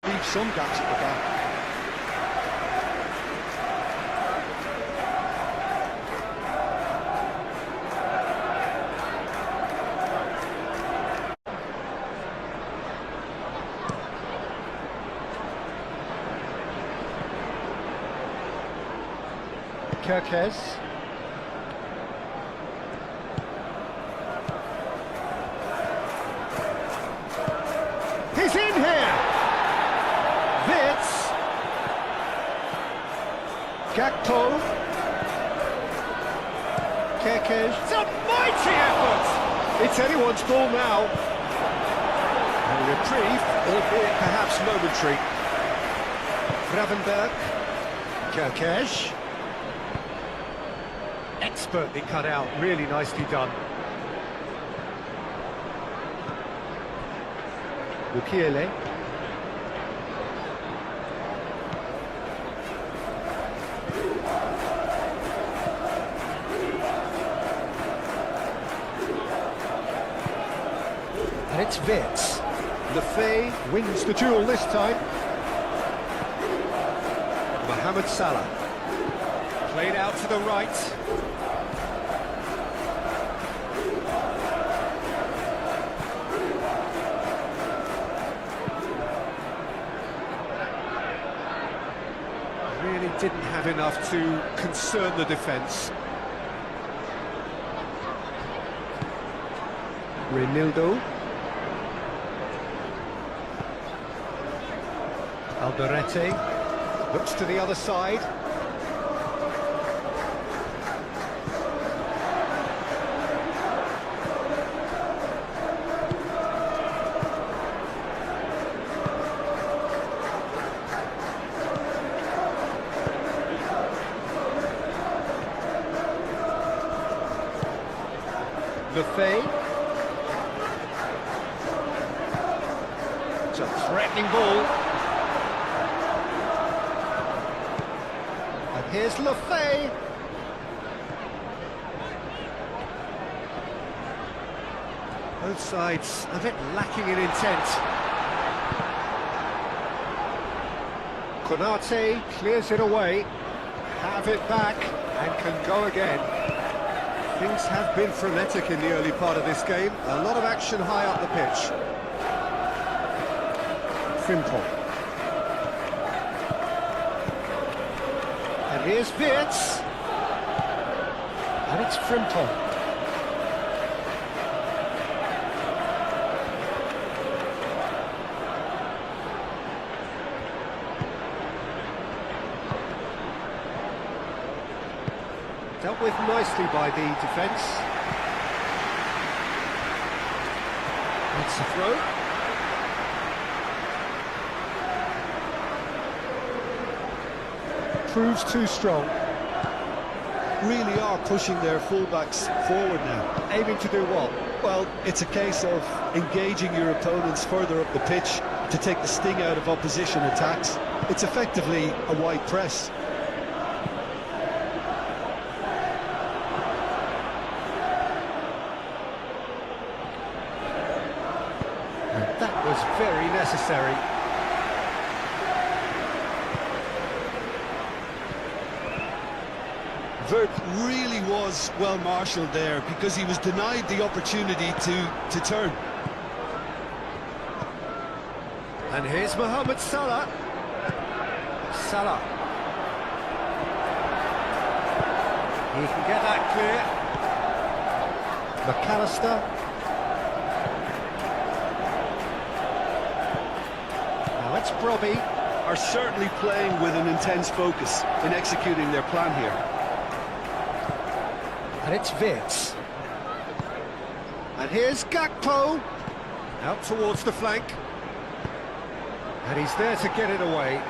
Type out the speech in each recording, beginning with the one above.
Leave some gaps at the back. Kirkes. He's in here! Wits. Gakpo. Kirkes. It's a mighty effort! It's anyone's ball now. And a reprieve, albeit perhaps momentary. Gravenberg. Kirkes. Expertly cut out, really nicely done. Mukiele. And it's Wits. Lefay wins the duel this time. Mohamed Salah. Played out to the right. Really didn't have enough to concern the defence. Reinildo. Alderete looks to the other side. Lefay. It's a threatening ball. And here's Lefay. Both sides a bit lacking in intent. Konate clears it away. Have it back and can go again. Things have been frenetic in the early part of this game. A lot of action high up the pitch. Frimpong. And here's Wits. And it's Frimpong. Dealt with nicely by the defence. That's a throw. Proves too strong. Really are pushing their fullbacks forward now. Aiming to do what? Well, it's a case of engaging your opponents further up the pitch to take the sting out of opposition attacks. It's effectively a wide press. That was very necessary. Vert really was well marshalled there because he was denied the opportunity to turn. And here's Mohamed Salah. Salah. He can get that clear. McAllister. Now it's Brobby. Are certainly playing with an intense focus in executing their plan here. And it's Wits. And here's Gakpo. Out towards the flank. And he's there to get it away.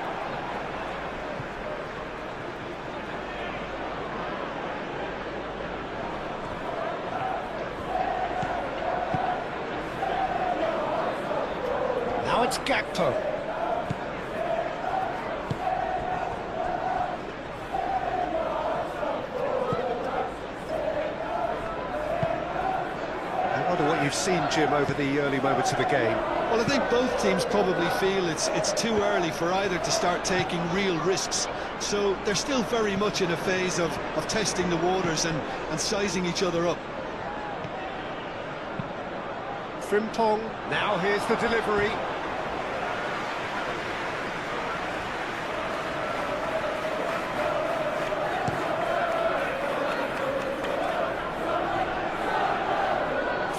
Now it's Gakpo. I wonder what you've seen, Jim, over the early moments of the game. Well, I think both teams probably feel it's too early for either to start taking real risks. So they're still very much in a phase of testing the waters and sizing each other up. Frimpong, now here's the delivery.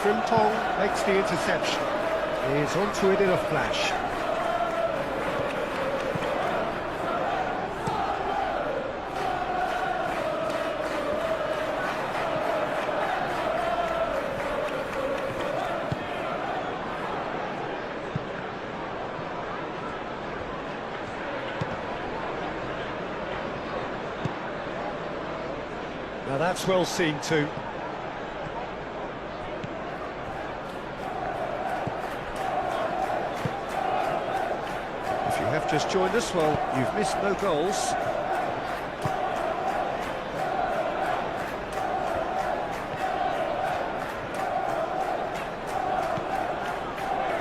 Frimpong makes the interception. He's onto it in a flash. Now that's well seen too. If you have just joined us, well, you've missed no goals.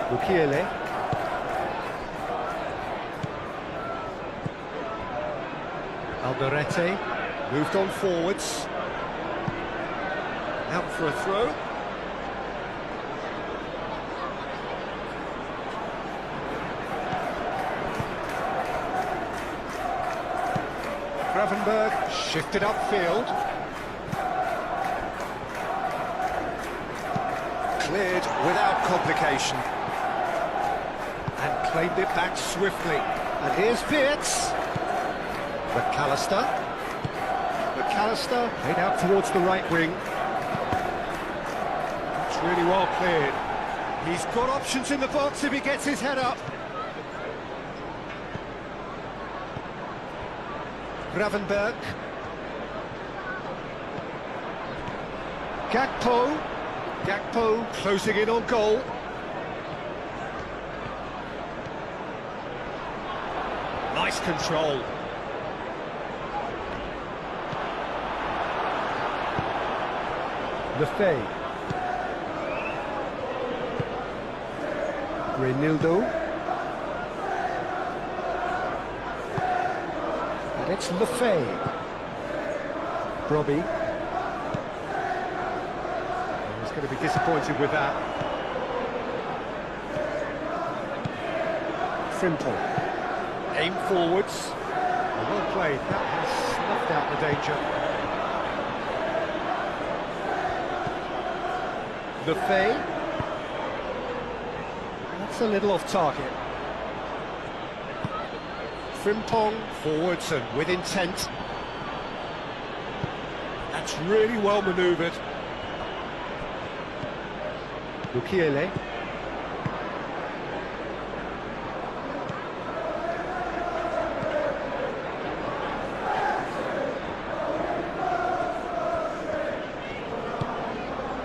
Mukiele. Alderete moved on forwards. Out for a throw. Gravenberg shifted upfield. Cleared without complication. And claimed it back swiftly. And here's Wirtz. McAllister. McAllister played out towards the right wing. It's really well cleared. He's got options in the box if he gets his head up. Gravenberg. Gakpo. Gakpo closing in on goal. Nice control. Lefebvre. Reinildo. And it's Lefebvre. Robbie. He's going to be disappointed with that. Frimpong. Aim forwards. Well played. That has snuffed out the danger. Lefebvre. That's a little off target. Frimpong forwards and with intent. That's really well manoeuvred. Mukiele.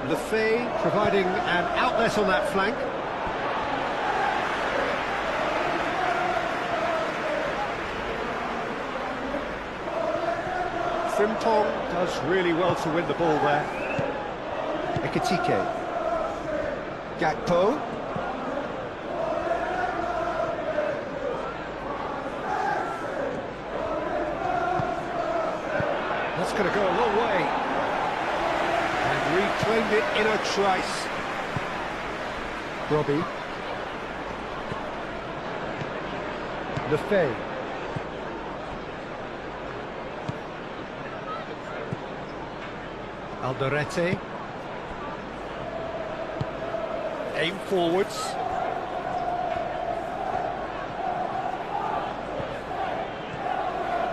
Lefebvre providing an outlet on that flank. Frimpong does really well to win the ball there. Ekitike. Gakpo. That's going to go a long way. And reclaimed it in a trice. Robbie. Lefebvre. Alderete. Aim forwards.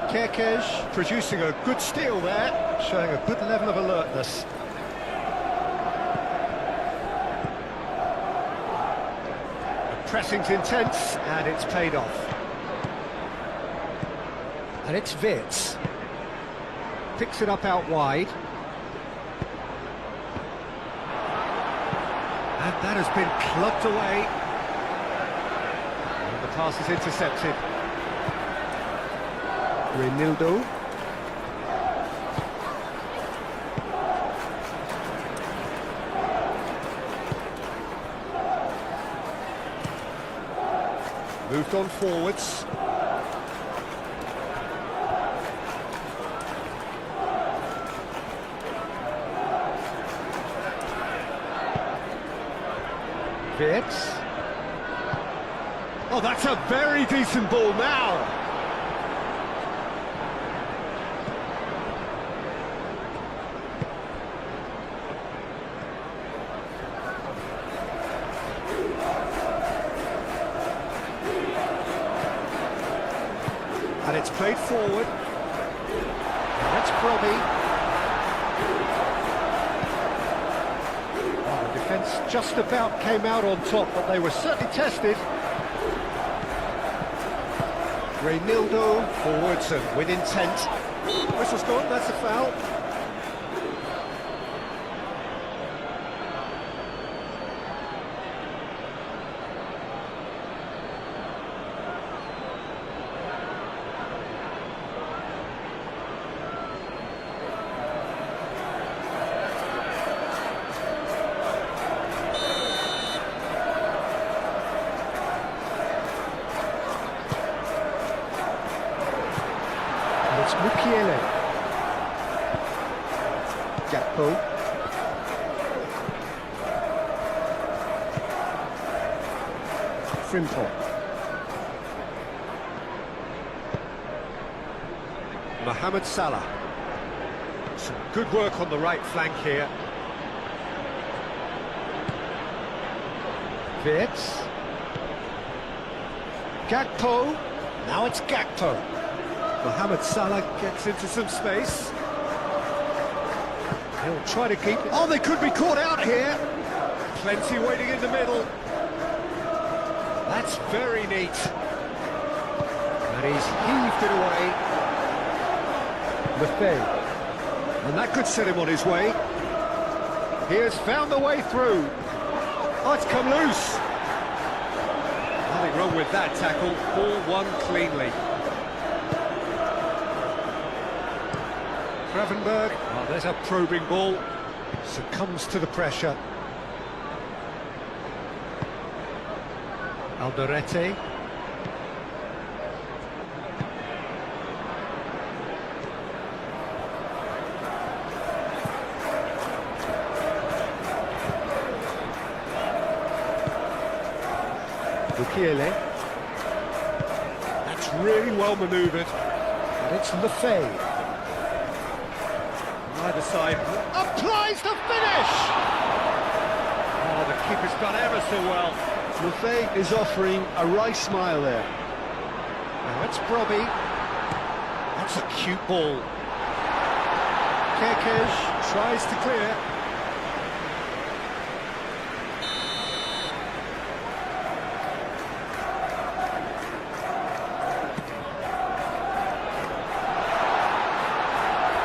Kerkez producing a good steal there, showing a good level of alertness. The pressing's intense, and it's paid off. And it's Wirtz. Picks it up out wide. And that has been clubbed away. And the pass is intercepted. Reinildo. Moved on forwards. Wirtz. Oh, that's a very decent ball now. And it's played forward. And that's Brobby. Oh, the defence just about came out on top, but they were certainly tested. Reynildo forwards and with intent. Whistle's gone, that's a foul. It's Mukiele. Gakpo. Frimpong. Mohamed Salah. Some good work on the right flank here. Wirtz. Gakpo. Now it's Gakpo. Mohamed Salah gets into some space. He'll try to keep it. Oh, they could be caught out here. Plenty waiting in the middle. That's very neat. And he's heaved it away. Lefebvre. And that could set him on his way. He has found the way through. Oh, it's come loose. Nothing wrong with that tackle. Ball won cleanly. Gravenberg, oh, there's a probing ball, succumbs to the pressure. Alderete. Mukiele. That's really well manoeuvred. And it's Lefebvre. Either side applies the finish. Oh, the keeper's done ever so well. Lefebvre is offering a right smile there. Now it's Brobby. That's a cute ball. Kerkez tries to clear.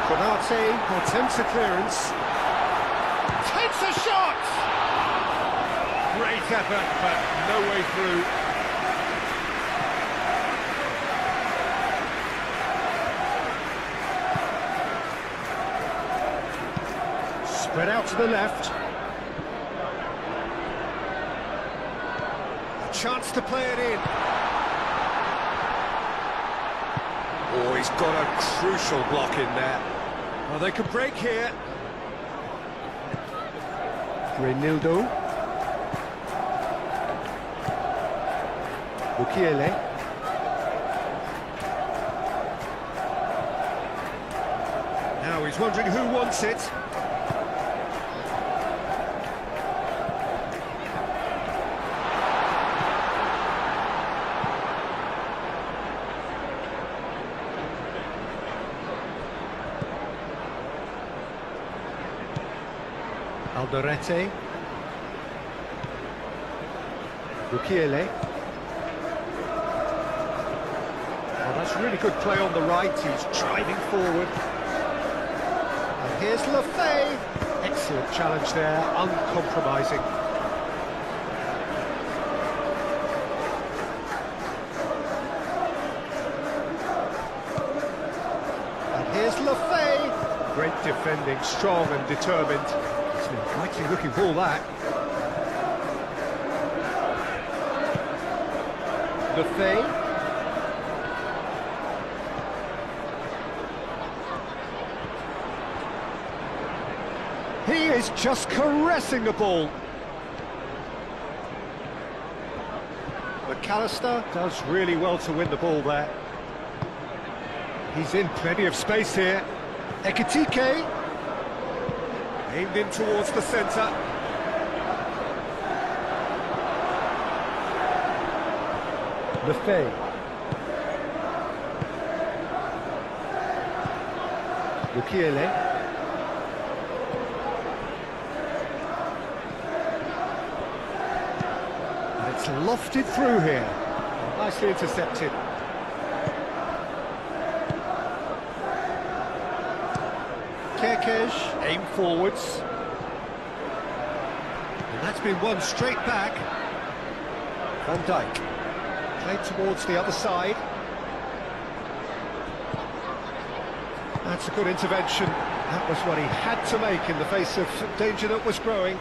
Konate attempts a clearance. Takes a shot! Great effort, but no way through. Spread out to the left. A chance to play it in. Oh, he's got a crucial block in there. Well, they could break here. Reynildo. Mukiele. Now he's wondering who wants it. Alderete. Mukiele. Oh, that's really good play on the right. He's driving forward. And here's Lefebvre. Excellent challenge there, uncompromising. And here's Lefebvre. Great defending, strong and determined. It's an inviting looking ball, that. Buffet. He is just caressing the ball. McAllister does really well to win the ball there. He's in plenty of space here. Ekitike. Aimed in towards the centre. Lefebvre. Mukiele. And it's lofted through here. Nicely intercepted. Kerkez, aim forwards. And that's been won straight back. Van Dijk. Played towards the other side. That's a good intervention. That was what he had to make in the face of danger that was growing.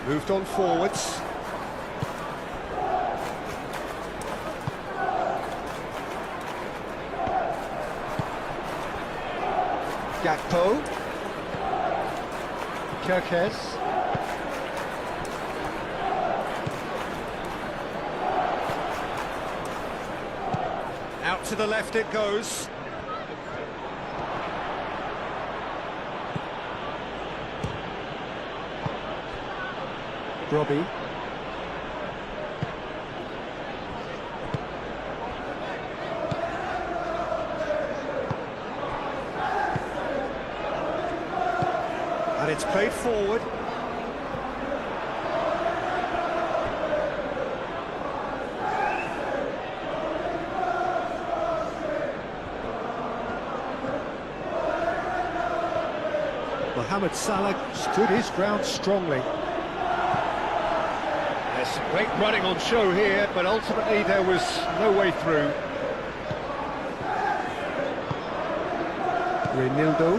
Moved on forwards. Gakpo. Kerkez. Out to the left it goes. Robbie. And it's played forward. Mohamed Salah stood his ground strongly. There's some great running on show here, but ultimately there was no way through. Reinildo.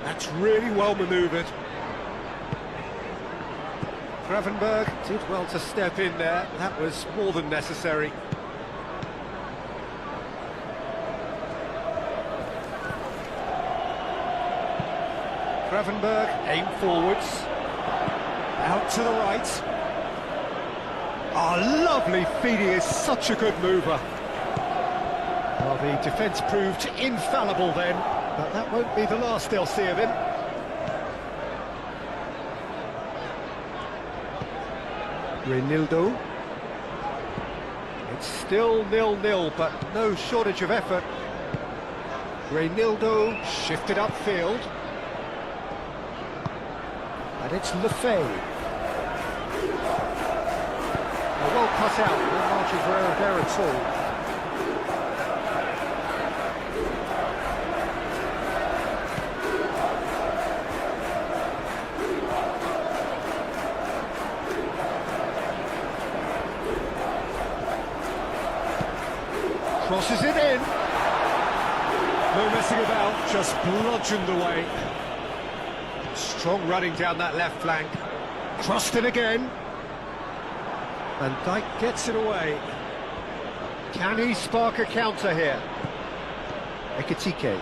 That's really well manoeuvred. Gravenberg did well to step in there. That was more than necessary. Gravenberg, aim forwards. Out to the right. Oh, lovely feed, he is such a good mover. Well, the defence proved infallible then, but that won't be the last they'll see of him. Reinildo. It's still 0-0, but no shortage of effort. Reinildo shifted upfield. And it's Lefebvre. Well cut out, no margin for error there at all. Crosses it in. No messing about, just bludgeoned away. Strong running down that left flank. Crossed it again. And Dijk gets it away. Can he spark a counter here? Ekitike.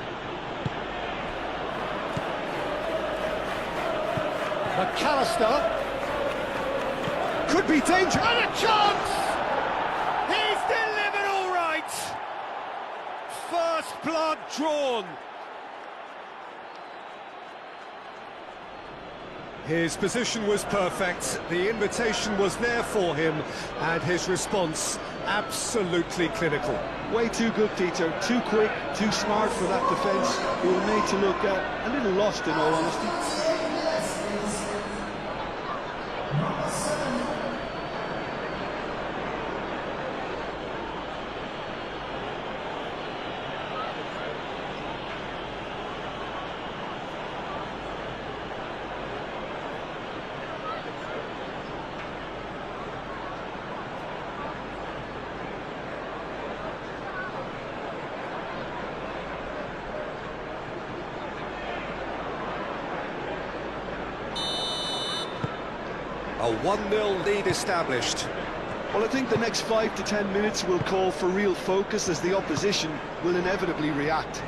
McAllister. Could be danger. And a chance! He's delivered all right! First blood drawn. His position was perfect, the invitation was there for him, and his response absolutely clinical. Way too good, Peter. Too quick, too smart for that defence. We were made to look a little lost, in all honesty. A 1-0 lead established. Well, I think the next 5 to 10 minutes will call for real focus as the opposition will inevitably react.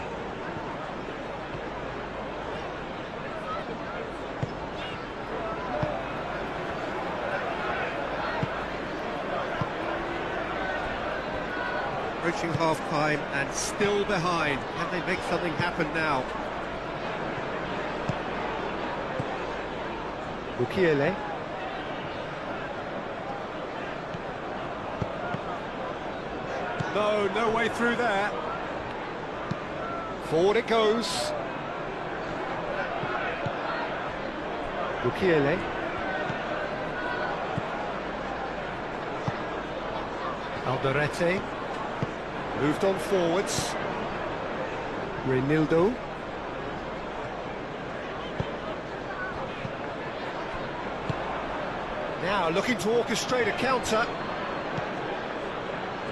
Approaching half-time and still behind. Can they make something happen now? Mukiele. No way through there. Forward it goes. Mukiele. Alderete. Moved on forwards. Reinildo. Now looking to orchestrate a counter.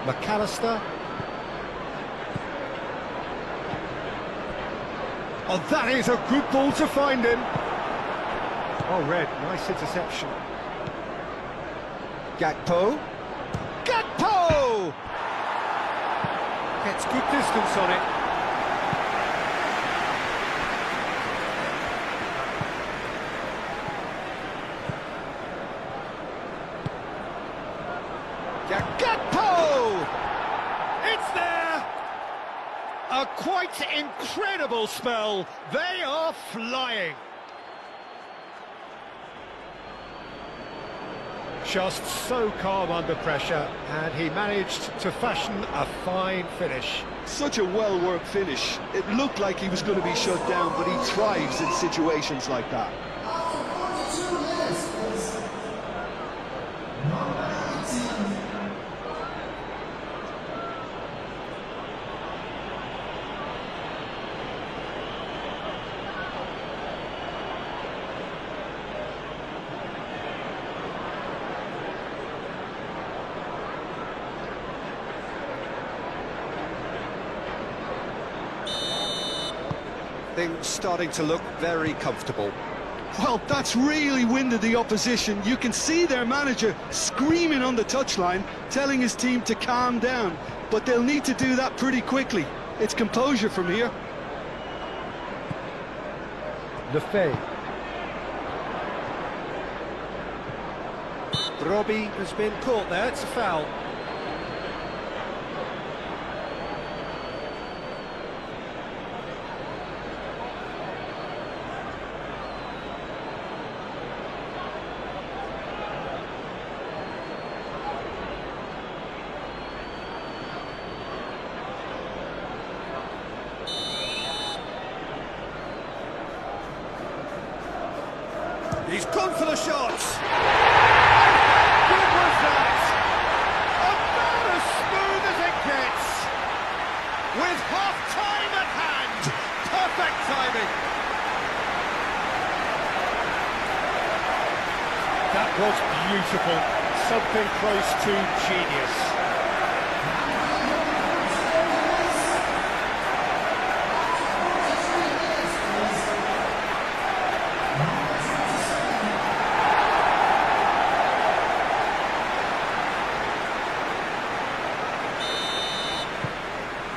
McAllister. Oh, that is a good ball to find him. Oh, Red, nice interception. Gakpo. Gakpo! Gets good distance on it. Gakpo! It's there! A quite incredible spell. They are flying. Just so calm under pressure, and he managed to fashion a fine finish. Such a well-worked finish. It looked like he was going to be shut down, but he thrives in situations like that. Things starting to look very comfortable. Well, that's really winded the opposition. You can see their manager screaming on the touchline, telling his team to calm down. But they'll need to do that pretty quickly. It's composure from here. Lefebvre. Robbie has been caught there, it's a foul. He's gone for the shots. Good was that. About as smooth as it gets. With half-time at hand. Perfect timing. That was beautiful. Something close to genius.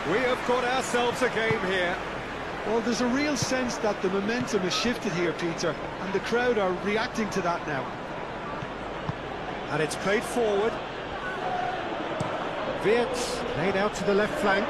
We have got ourselves a game here. Well, there's a real sense that the momentum has shifted here, Peter, and the crowd are reacting to that now. And it's played forward. Wirtz played out to the left flank.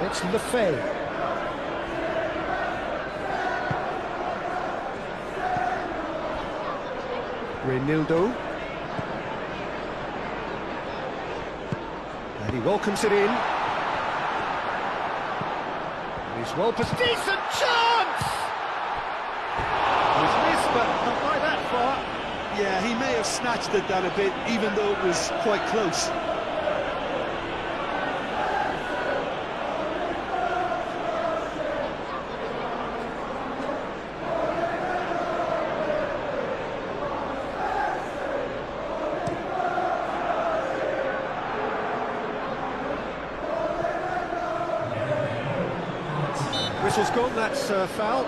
It's Lefebvre. Reinildo. And he welcomes it in. And he's well positioned. Decent chance! He's missed, but not by that far. Yeah, he may have snatched at that a bit, even though it was quite close. Whistle's gone, that's foul.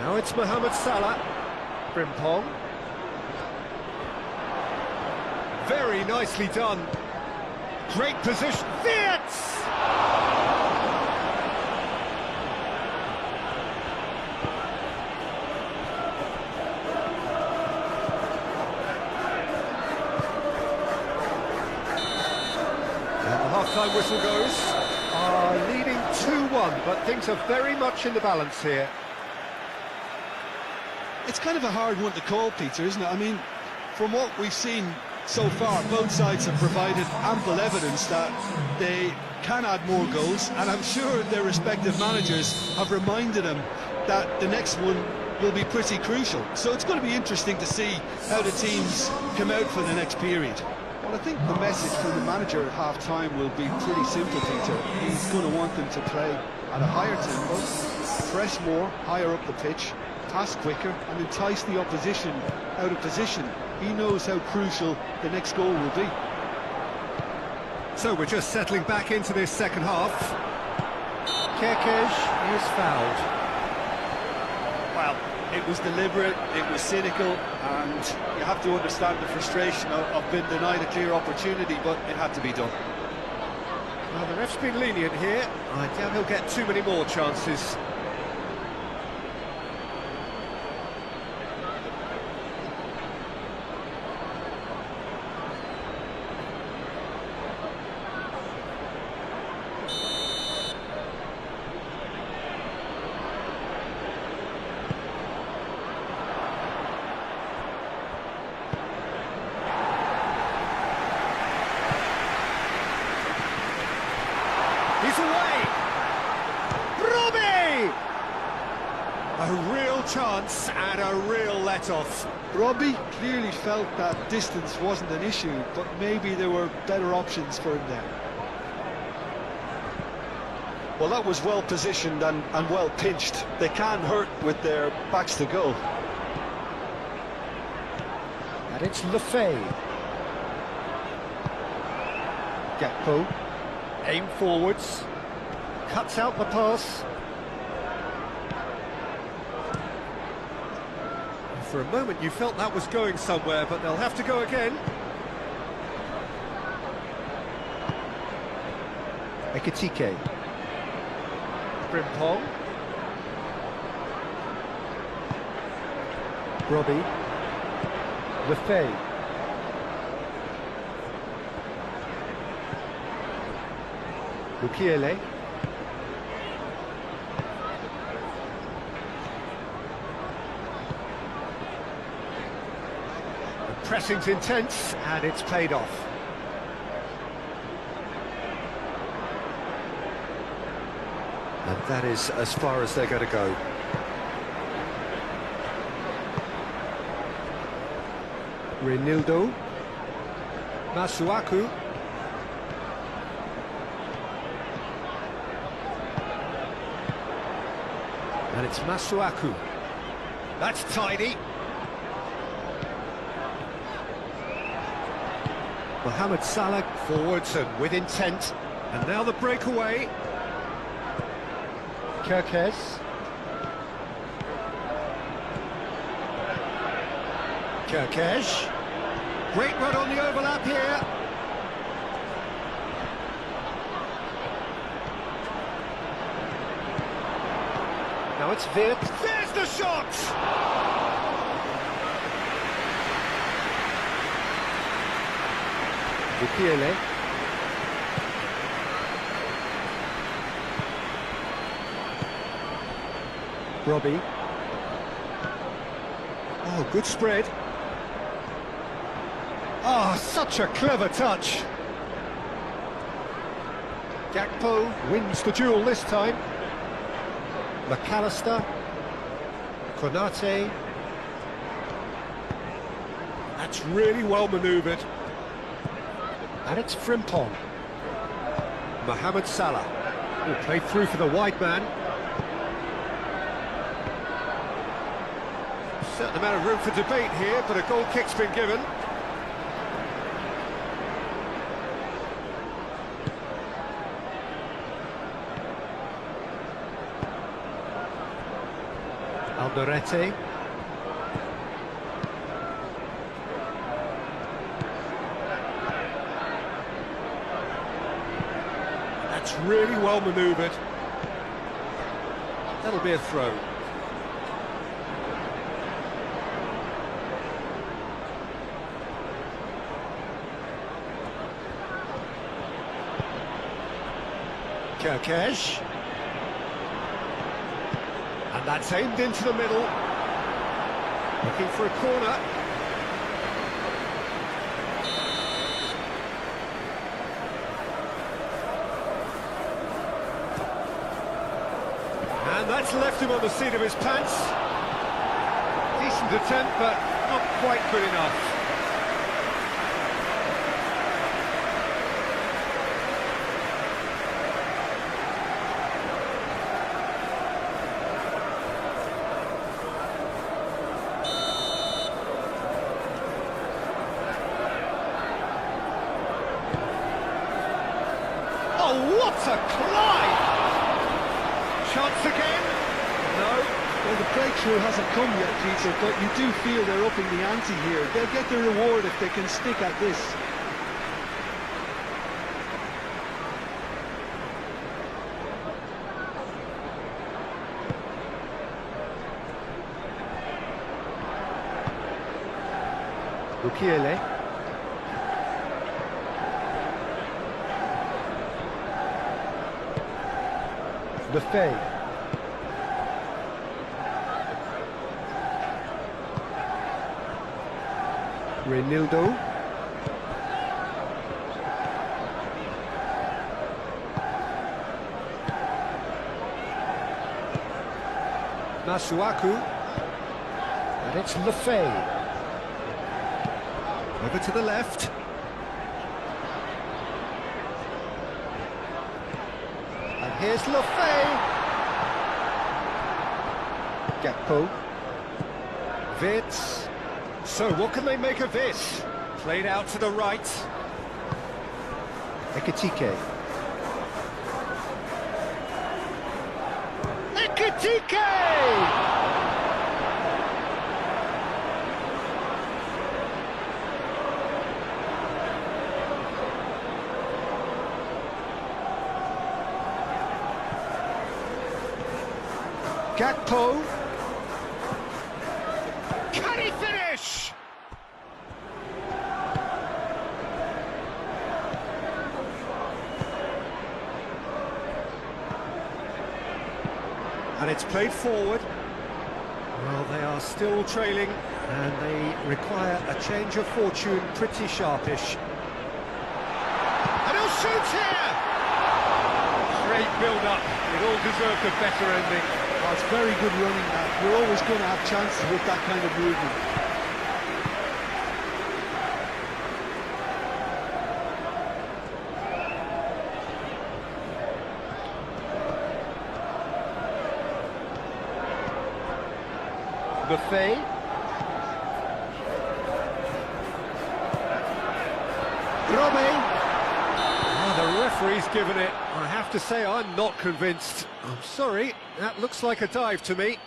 Now it's Mohamed Salah. Frimpong. Very nicely done. Great position. Wirtz! And the half-time whistle goes. Leading 2-1, but things are very much in the balance here. It's kind of a hard one to call, Peter, isn't it? I mean, from what we've seen so far, both sides have provided ample evidence that they can add more goals, and I'm sure their respective managers have reminded them that the next one will be pretty crucial. So it's going to be interesting to see how the teams come out for the next period. Well, I think the message from the manager at half-time will be pretty simple, Peter. He's going to want them to play at a higher tempo, press more, higher up the pitch, pass quicker and entice the opposition out of position. He knows how crucial the next goal will be. So we're just settling back into this second half. Kerkez is fouled. Well, it was deliberate, it was cynical, and you have to understand the frustration of being denied a clear opportunity, but it had to be done. Well, the ref's been lenient here. I doubt he'll get too many more chances. He's away! Robbie! A real chance and a real let-off. Robbie clearly felt that distance wasn't an issue, but maybe there were better options for him there. Well, that was well positioned and well pinched. They can hurt with their backs to goal. And it's Lefay. Gakpo. Aim forwards, cuts out the pass. For a moment you felt that was going somewhere, but they'll have to go again. Ekitike. Frimpong. Robbie. Lefay. Mukiele. The pressing's intense and it's paid off. And that is as far as they're going to go. Reinildo. Masuaku. And it's Masuaku. That's tidy. Mohamed Salah forwards and with intent. And now the breakaway. Kerkez. Kerkez. Great run on the overlap here. Now it's Wirtz. There's the shot! Mukiele. Robbie. Oh, good spread. Oh, such a clever touch. Gakpo wins the duel this time. McAllister, Konate. That's really well manoeuvred. And it's Frimpong. Mohamed Salah. Oh, played through for the wide man. Certain amount of room for debate here, but a goal kick's been given. Alderete. That's really well manoeuvred. That'll be a throw. Kerkesh. And that's aimed into the middle. Looking for a corner. And that's left him on the seat of his pants. Decent attempt, but not quite good enough. Oh, what a climb! Chance again? No. Well, the breakthrough hasn't come yet, Peter, but you do feel they're upping the ante here. They'll get their reward if they can stick at this. Bukiele. Lefebvre. Reinildo. Masuaku. And it's Lefebvre. Over to the left. And here's Lefebvre. Gakpo. Vitz. So what can they make of this? Played out to the right. Ekitike. Ekitike! Gakpo. Can he finish? And it's played forward. Well, they are still trailing, and they require a change of fortune pretty sharpish. And he'll shoot here! Great build-up. It all deserved a better ending. Oh, it's very good running, that. You're always going to have chances with that kind of movement. Buffet. Robbie. The referee's given it. I have to say, I'm not convinced. I'm sorry, that looks like a dive to me.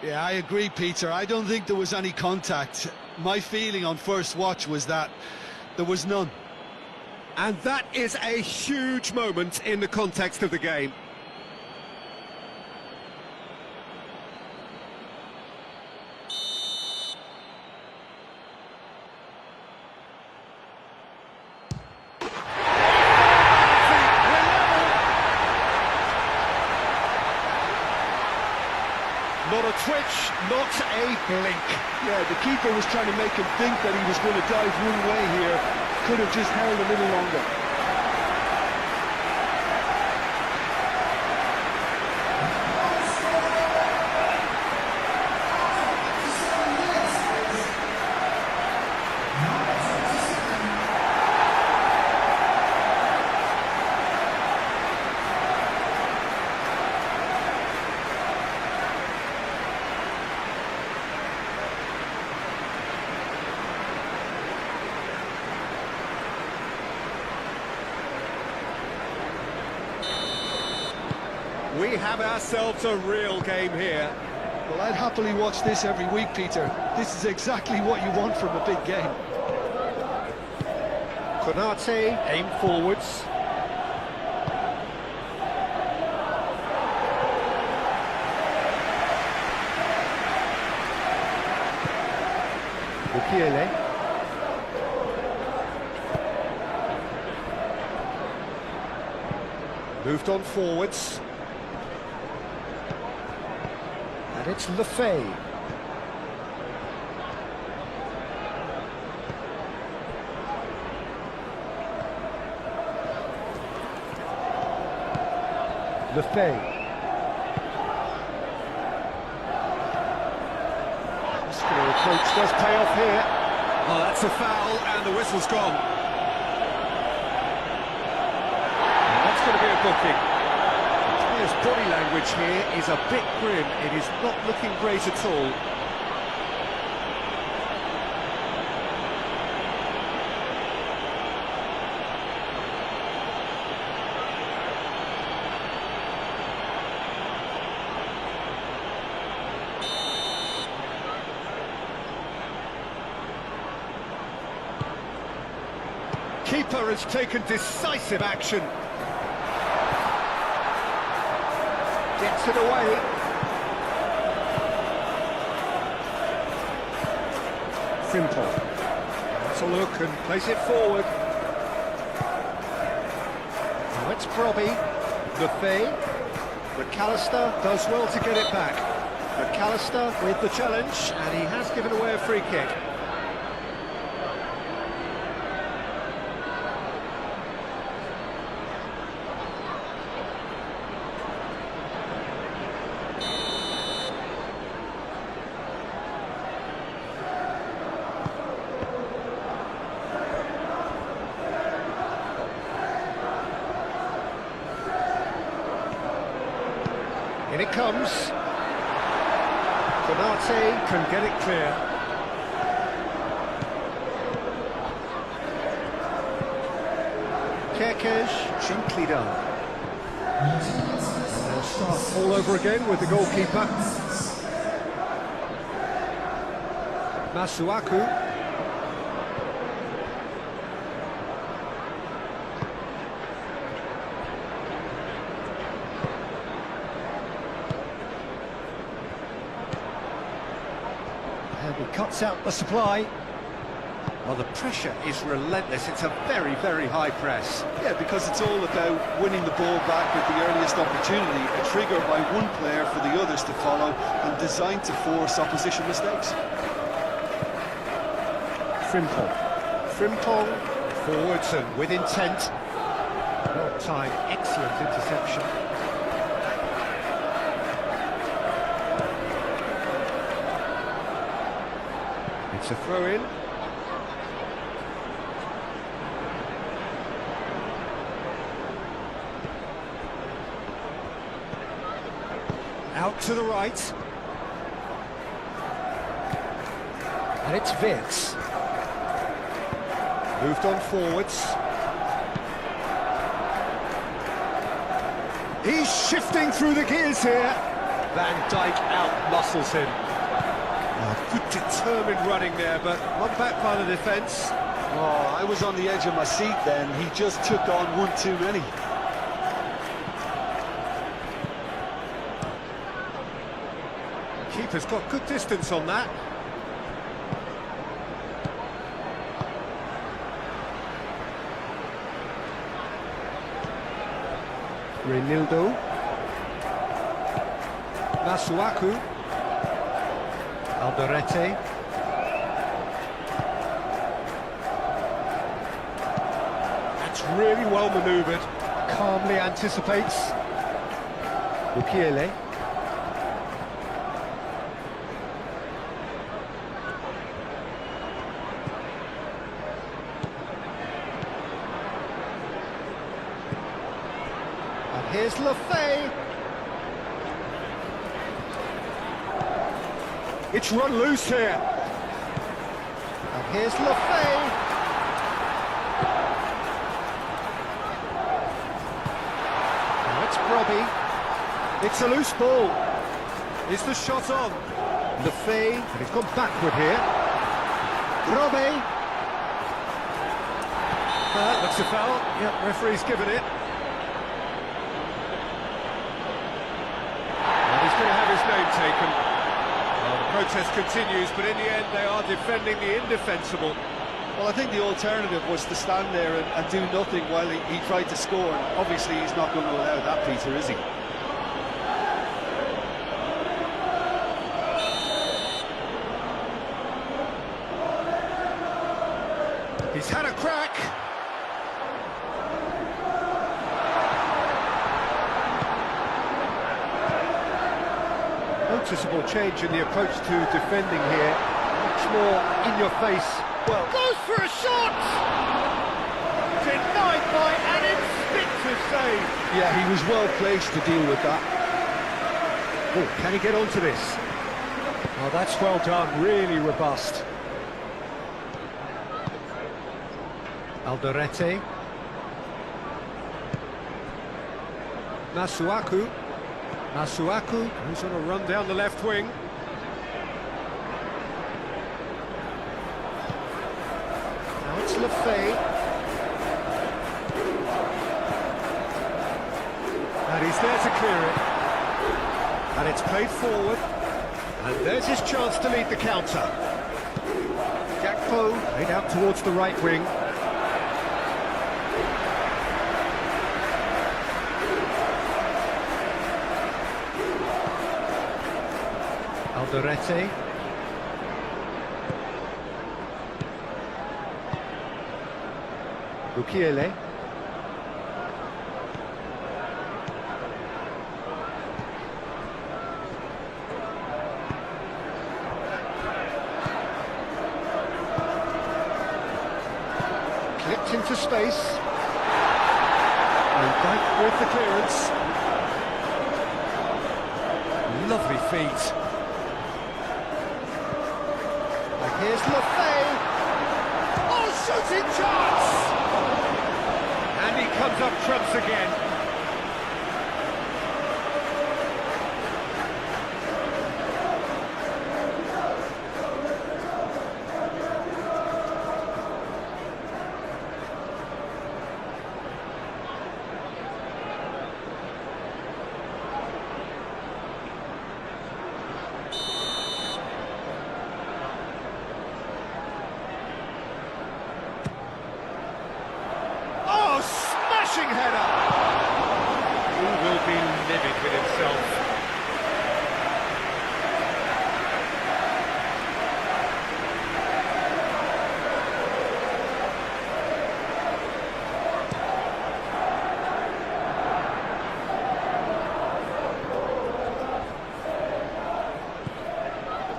Yeah, I agree, Peter. I don't think there was any contact. My feeling on first watch was that there was none. And that is a huge moment in the context of the game. Not a twitch, not a blink. Yeah, the keeper was trying to make him think that he was going to dive one way here. Could have just held a little longer. We have ourselves a real game here. Well, I'd happily watch this every week, Peter. This is exactly what you want from a big game. Konate, aim forwards. Mukiele. Moved on forwards. And it's Lefay. Lefay. Muscular approach does pay off here. Oh, that's a foul, and the whistle's gone. That's going to be a booking. The player's body language here is a bit grim. It is not looking great at all. Keeper has taken decisive action. Gets it away. Simple. Let's a look and place it forward. Now it's Brobby. Lefay. McAllister does well to get it back. McAllister with the challenge, and he has given away a free kick. In it comes. Konate can get it clear. Kerkez, gently done. And they'll start all over again with the goalkeeper. Masuaku. And he cuts out the supply. Well, the pressure is relentless. It's a very, very high press. Yeah, because it's all about winning the ball back at the earliest opportunity, a trigger by one player for the others to follow and designed to force opposition mistakes. Frimpong, forwards and with intent. Well timed, excellent interception. It's a throw-in. Out to the right. And it's Vince. Moved on forwards. He's shifting through the gears here. Van Dijk out-muscles him. Oh, good determined running there, but one back by the defence. Oh, I was on the edge of my seat then. He just took on one too many. Keeper's got good distance on that. Reinildo. Masuaku. Alderete. That's really well manoeuvred. Calmly anticipates. Mukiele. Here's Lefay. It's run loose here. And here's Lefay. Now it's Brobby. It's a loose ball. Is the shot on? Lefay, and he's gone backward here. Robe. Looks a foul. Yep, referee's given it. And he's going to have his name taken. Well, the protest continues, but in the end they are defending the indefensible. Well, I think the alternative was to stand there and do nothing while he tried to score. And obviously he's not going to allow that, Peter, is he? He's had a crack. Noticeable change in the approach to defending here. Much more in your face. Well, goes for a shot! Denied by an instinctive save. Yeah, he was well placed to deal with that. Oh, can he get onto this? Oh, that's well done, really robust. Alderete. Masuaku. Masuaku, who's on a run down the left wing. Now it's Lefay. And he's there to clear it. And it's played forward. And there's his chance to lead the counter. Gakpo played out towards the right wing. Alderete. Bukiele. Clipped into space. And back with the clearance. Lovely feet. Here's Lefay. Oh, shooting chance! And he comes up trumps again. Header. He will be livid with himself.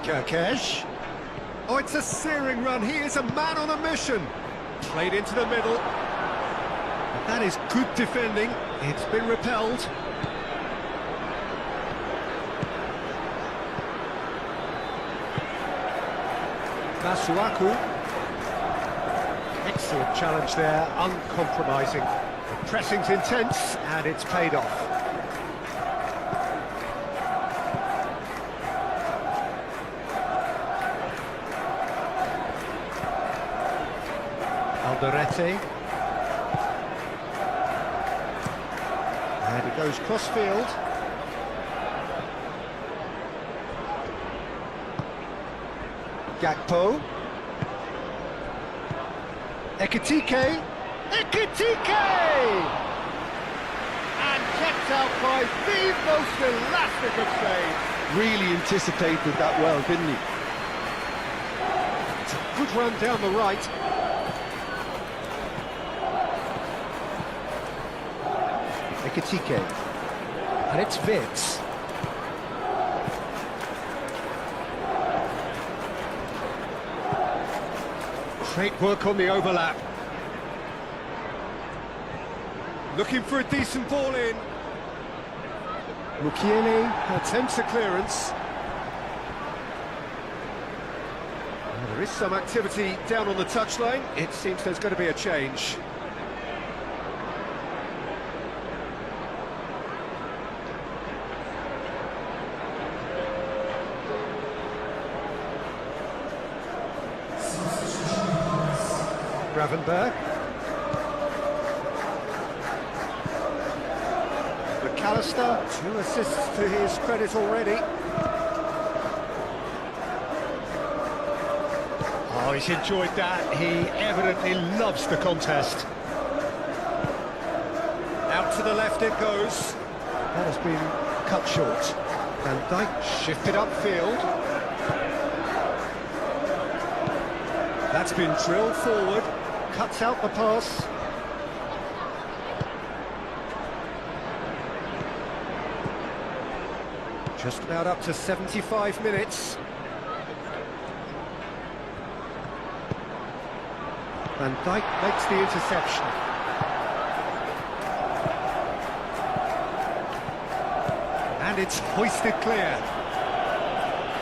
Kirkesh. Oh, it's a searing run. He is a man on a mission. Played into the middle. That is good defending. It's been repelled. Masuaku. Excellent challenge there, uncompromising. The pressing's intense, and it's paid off. Alderete. And it goes cross-field. Gakpo. Ekitike. Ekitike! And kept out by the most elastic of saves. Really anticipated that well, didn't he? It's a good run down the right. Ekitike. And it's Vitz. Great work on the overlap. Looking for a decent ball in. Mukiele attempts a clearance. Well, there is some activity down on the touchline. It seems there's going to be a change. Gravenberg. McAllister, 2 assists to his credit already. Oh, he's enjoyed that. He evidently loves the contest. Out to the left it goes. That has been cut short. Van Dijk shifted upfield. That's been drilled forward. Cuts out the pass. Just about up to 75 minutes. Van Dijk makes the interception. And it's hoisted clear.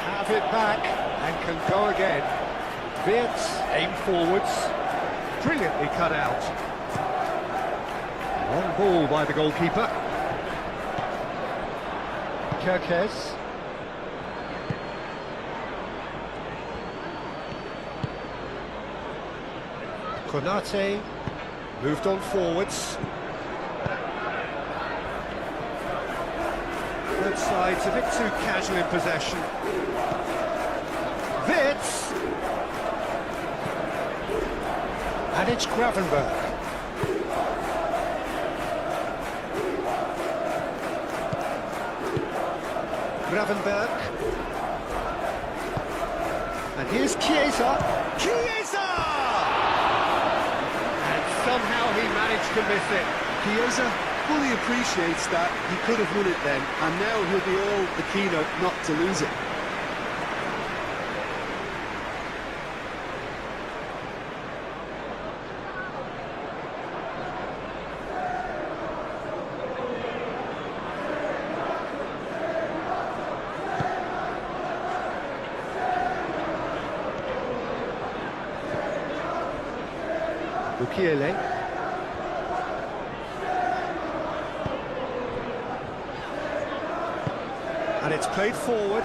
Have it back and can go again. Wirtz aim forwards. Brilliantly cut out. Long ball by the goalkeeper. Kerkez. Konate moved on forwards. Both sides a bit too casual in possession. Wirtz. And it's Gravenberg. Gravenberg. And here's Chiesa. Chiesa! And somehow he managed to miss it. Chiesa fully appreciates that he could have won it then, and now he'll be all the keener not to lose it. Mukiele. And it's played forward.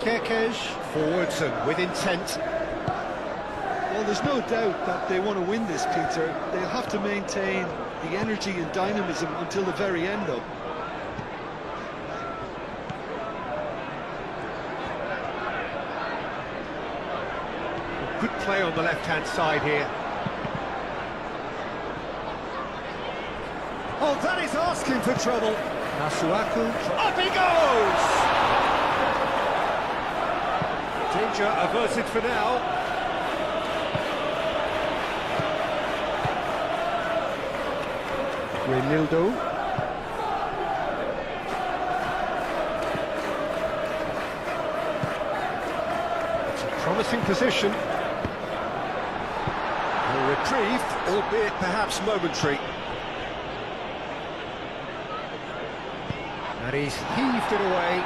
Kerkez forwards and with intent. Well, there's no doubt that they want to win this, Peter. They'll have to maintain the energy and dynamism until the very end, though. Good play on the left-hand side here. Oh, that is asking for trouble. Masuaku, up he goes! Danger averted for now. Renildo. It's a promising position. A reprieve, albeit perhaps momentary. And he's heaved it away.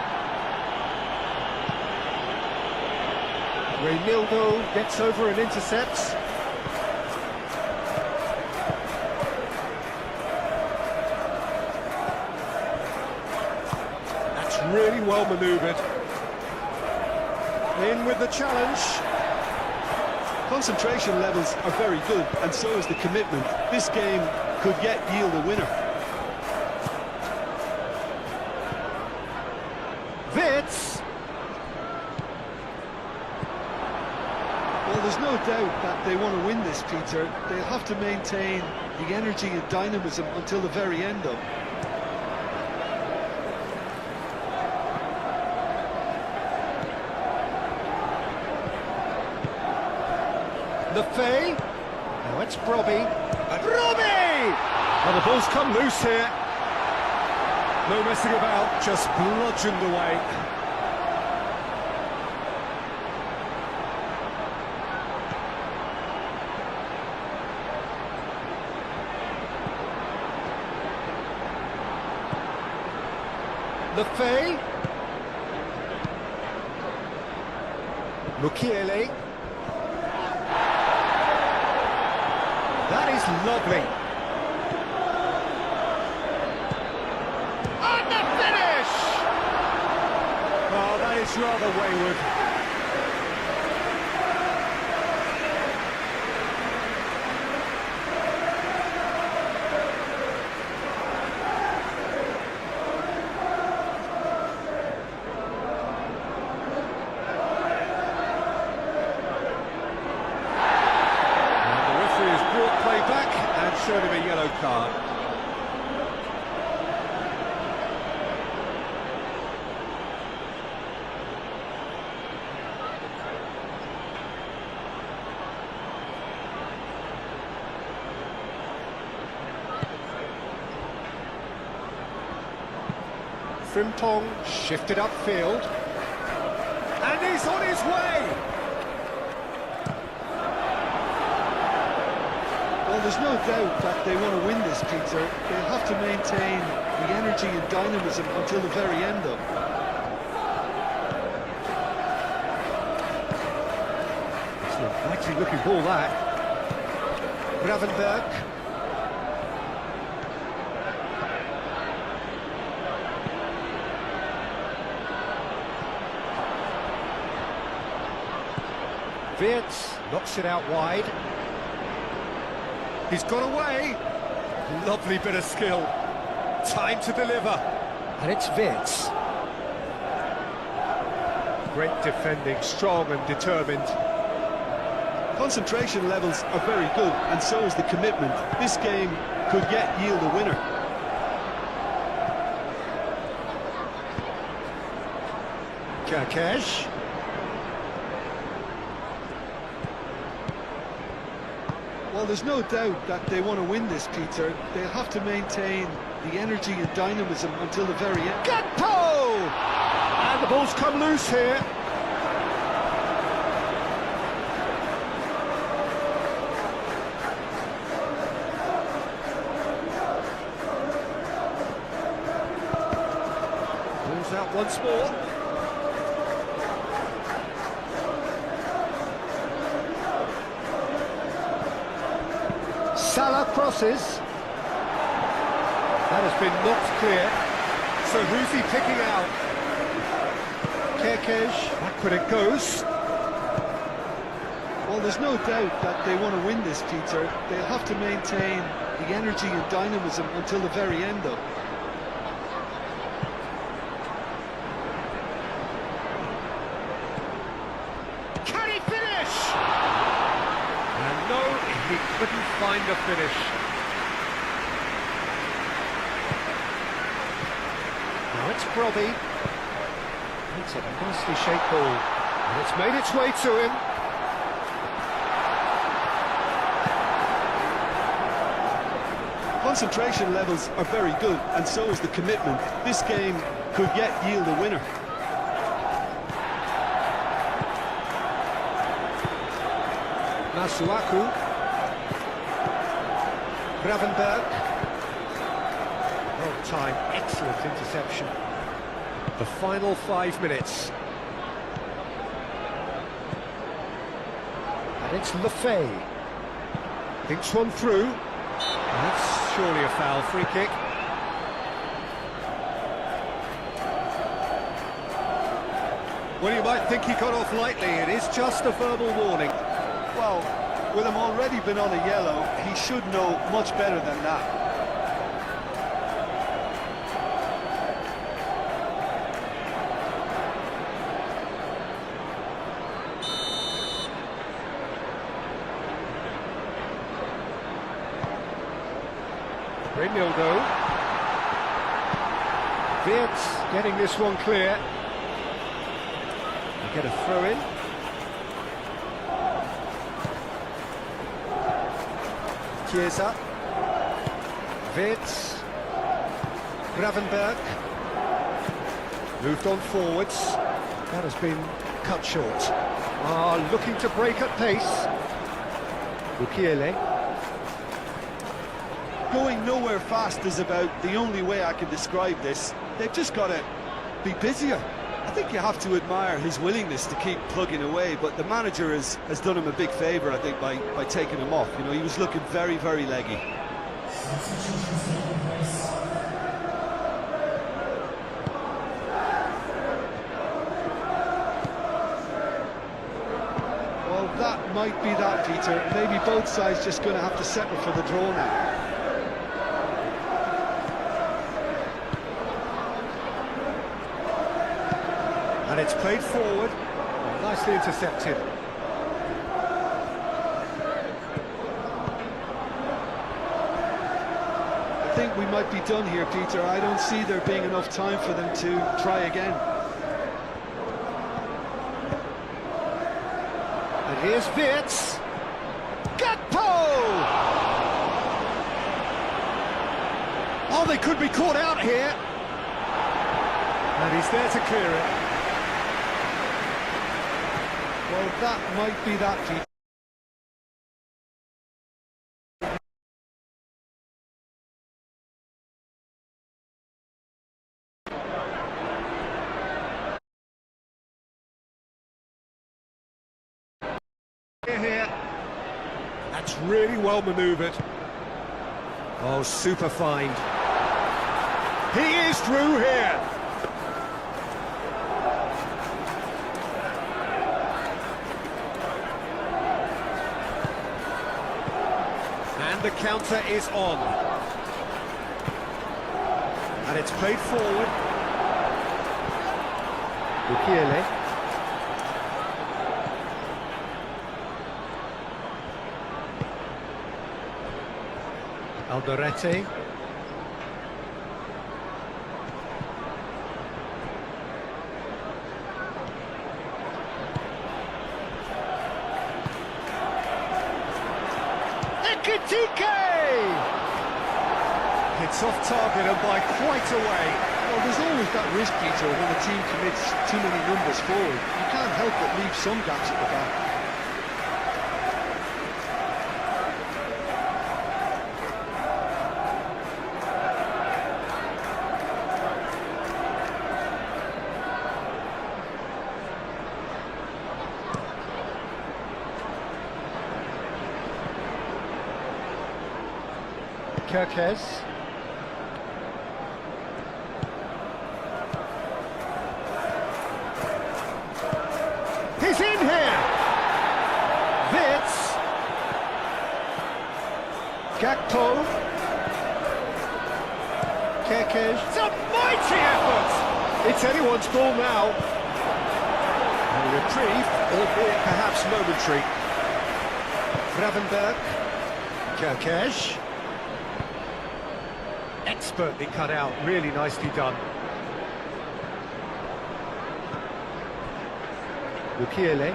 Renildo gets over and intercepts. That's really well manoeuvred. In with the challenge. Concentration levels are very good, and so is the commitment. This game could yet yield a winner. Wirtz. Well, there's no doubt that they want to win this, Peter. They'll have to maintain the energy and dynamism until the very end, though. Lefay. Now it's Brobby. And Robbie! Well, the ball's come loose here. No messing about, just bludgeoned away. Lefay. Mukiele. That is lovely. And the finish! Oh, that is rather wayward. shown him a yellow card. Frimpong shifted upfield, and he's on his way! Well, there's no doubt that they want to win this, Peter. They'll have to maintain the energy and dynamism until the very end, though. It's a likely looking ball, that. Gravenberg. Wirtz knocks it out wide. He's got away. Lovely bit of skill. Time to deliver. And it's Wirtz. Great defending, strong and determined. Concentration levels are very good, and so is the commitment. This game could yet yield a winner. Kerkesh. Well, there's no doubt that they want to win this, Peter. They'll have to maintain the energy and dynamism until the very end. Gakpo! And the ball's come loose here. Ball's out once more. Salah crosses. That has been knocked clear. So who's he picking out? Kerkesh, back when it goes. Well, there's no doubt that they want to win this, Peter. They'll have to maintain the energy and dynamism until the very end, though. Can he finish? And no, he couldn't find a finish. Now it's Brobby. It's a nicely shaped ball, and it's made its way to him. Concentration levels are very good, and so is the commitment. This game could yet yield a winner. Masuaku. Gravenberg. Well timed, excellent interception. The final 5 minutes. And it's Lefay. Thinks one through. And that's surely a foul, free kick. Well, you might think he got off lightly. It is just a verbal warning. Well, with him already been on a yellow, he should know much better than that. Rinaldo. Wirtz getting this one clear. They get a throw in. Chiesa. Wirtz. Gravenberg. Moved on forwards. That has been cut short. Looking to break at pace. Bukiele. Going nowhere fast is about the only way I can describe this. They've just got to be busier. I think you have to admire his willingness to keep plugging away, but the manager has done him a big favour, I think, by taking him off. You know, he was looking very, very leggy. Well, that might be that, Peter. Maybe both sides just going to have to settle for the draw now. And it's played forward, nicely intercepted. think we might be done here, Peter. I don't see there being enough time for them to try again. And here's Wirtz. Gakpo! Oh, they could be caught out here. And he's there to clear it. Well, that might be that, Peter. Here. That's really well manoeuvred. Oh, super find. He is through here. And the counter is on. And it's played forward. Bukiele. Alderete. Ekitike! It's off target and by quite a way. Well, there's always that risk, Peter, when a team commits too many numbers forward. You can't help but leave some gaps at the back. Kirkes. He's in here! Wirtz. Gakpo. Kirkes. It's a mighty effort! It's anyone's ball now. And a reprieve, albeit perhaps momentary. Gravenberg. Kirkes. Expertly cut out, really nicely done. Bukiele.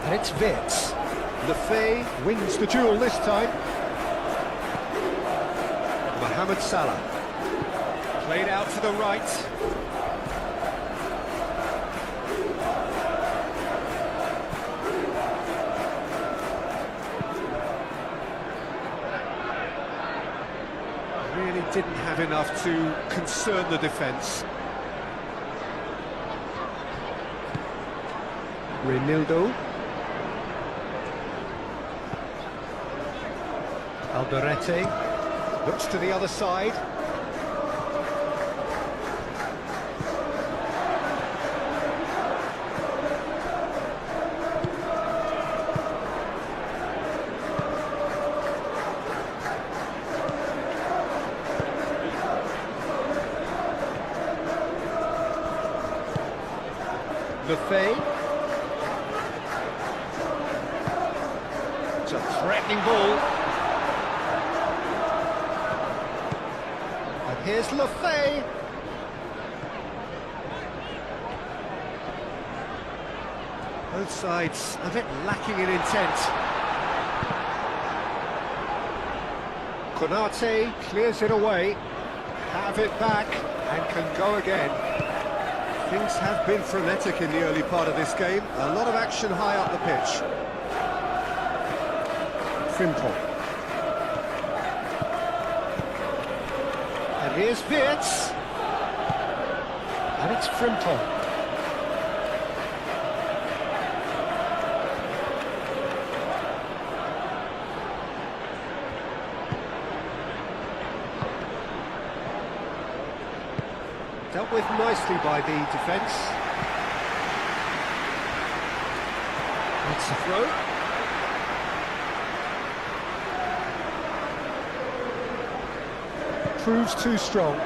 And it's Wirtz. Lefay wins the duel this time. Mohamed Salah. Played out to the right. Really didn't have enough to concern the defence. Reinildo. Alderete looks to the other side. Lefay. It's a threatening ball. And here's Lefay. Both sides a bit lacking in intent. Konate clears it away. Have it back and can go again. Things have been frenetic in the early part of this game. A lot of action high up the pitch. Frimpong. And here's Wirtz. And it's Frimpong. Dealt with nicely by the defence. It's a throw. Proves too strong.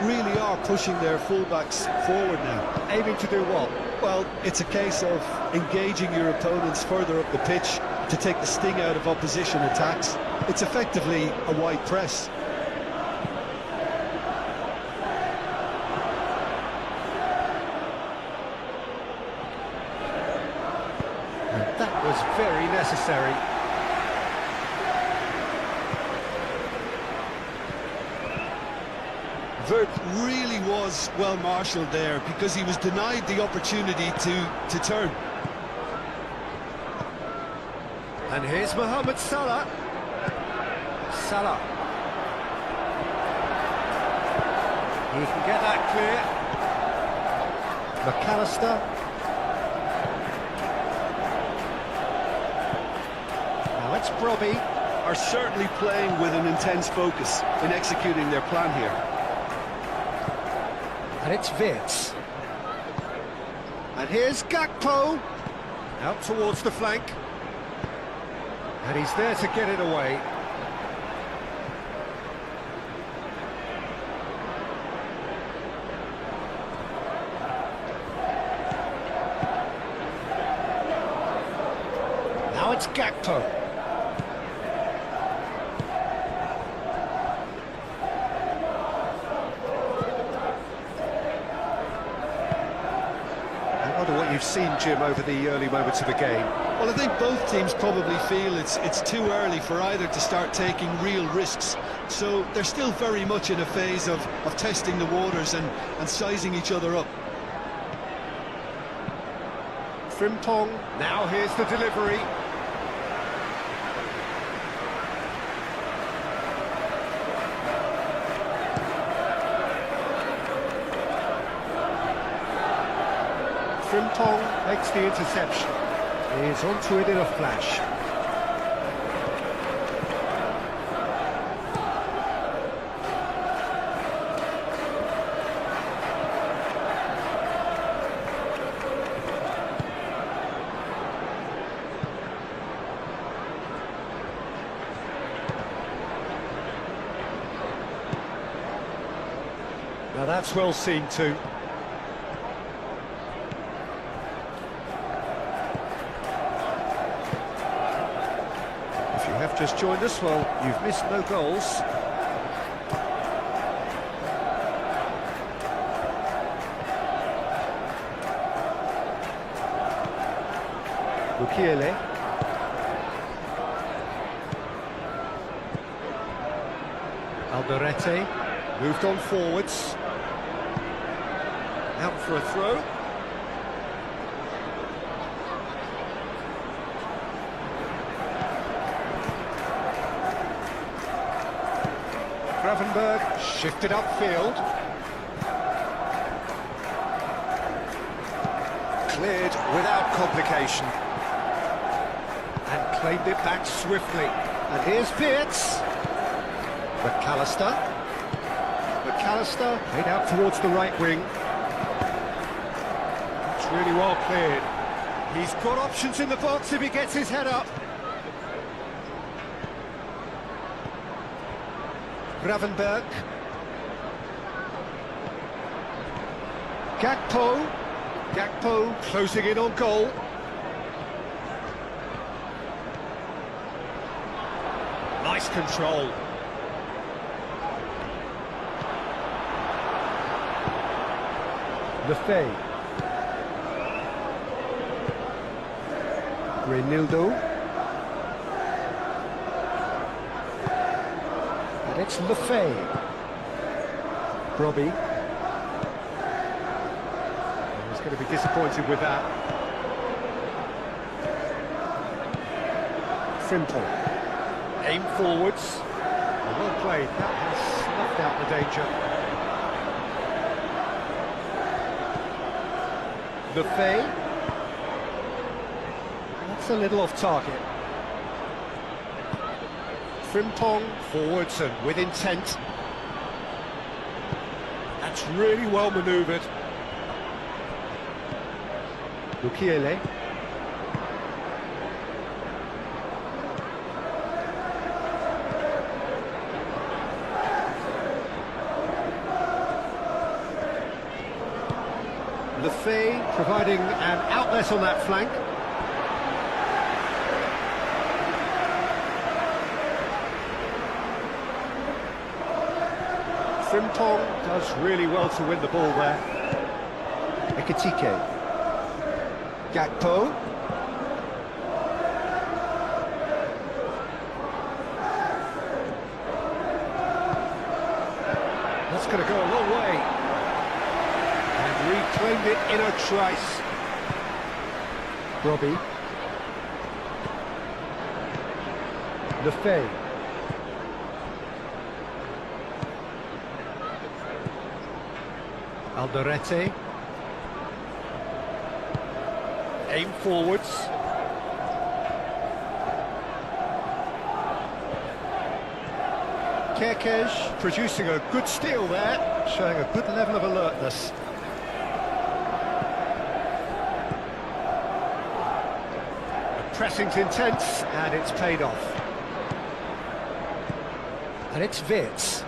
really are pushing their fullbacks forward now. Aiming to do what? Well, it's a case of engaging your opponents further up the pitch to take the sting out of opposition attacks. It's effectively a wide press. And that was very necessary. Vert really was well marshalled there because he was denied the opportunity to turn. And here's Mohamed Salah. Salah. He can get that clear. McAllister. Now it's Brobby. Are certainly playing with an intense focus in executing their plan here. And it's Wirtz. And here's Gakpo. Out towards the flank. And he's there to get it away. Now it's Gakpo. I wonder what you've seen, Jim, over the early moments of the game. Well, I think both teams probably feel it's too early for either to start taking real risks. So they're still very much in a phase of testing the waters and sizing each other up. Frimpong, now here's the delivery. Frimpong makes the interception. He's onto it in a flash. Now that's well seen too. If you have just joined us, well, you've missed no goals. Mukiele. Alderete moved on forwards. Out for a throw. Gravenberg shifted upfield. Cleared without complication. And claimed it back swiftly. And here's Wirtz. McAllister. McAllister made out towards the right wing. It's really well cleared. He's got options in the box if he gets his head up. Gravenberg. Gakpo. Gakpo closing in on goal. Nice control. Lefebvre. Reinildo. And it's Lefebvre. Brobby. He's going to be disappointed with that. Frimpong. Aim forwards. Well played. That has snuffed out the danger. Lefebvre. That's a little off target. Frimpong forwards and with intent. That's really well manoeuvred. Mukiele. Lefebvre providing an outlet on that flank. Frimpong does really well to win the ball there. Ekitike. Gakpo. That's going to go a long way. And reclaimed it in a trice. Robbie. Lefebvre. Alderete. Aim forwards. Kerkez producing a good steal there, showing a good level of alertness. The pressing's intense, and it's paid off. And it's Wirtz.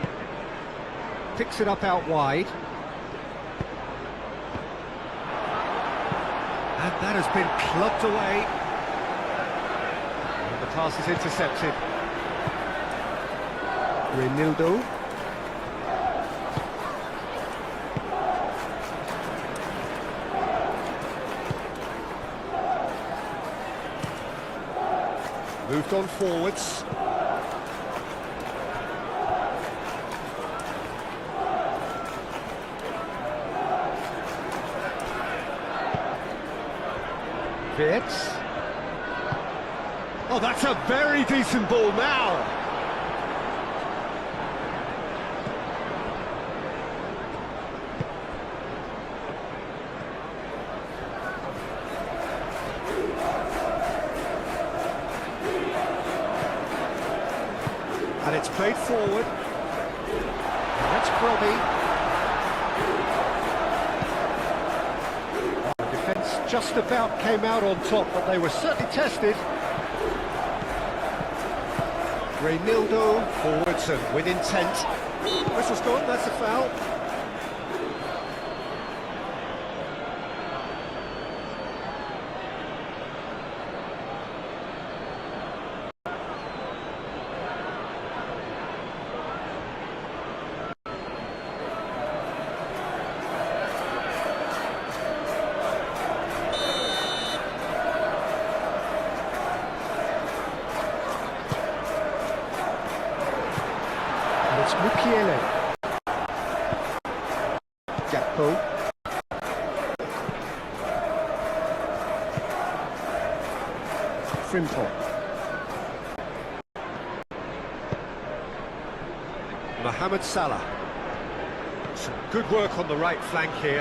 Picks it up out wide. And that has been clubbed away. And the pass is intercepted. Reinildo. Moved on forwards. Wirtz. Oh, that's a very decent ball now. And it's played forward. And that's Robbie. The defence just about came out on top, but they were certainly tested. Reinildo forwards and with intent. Whistle's gone, that's a foul. It's Mukiele. Gakpo. Frimpong. Mohamed Salah. Some good work on the right flank here.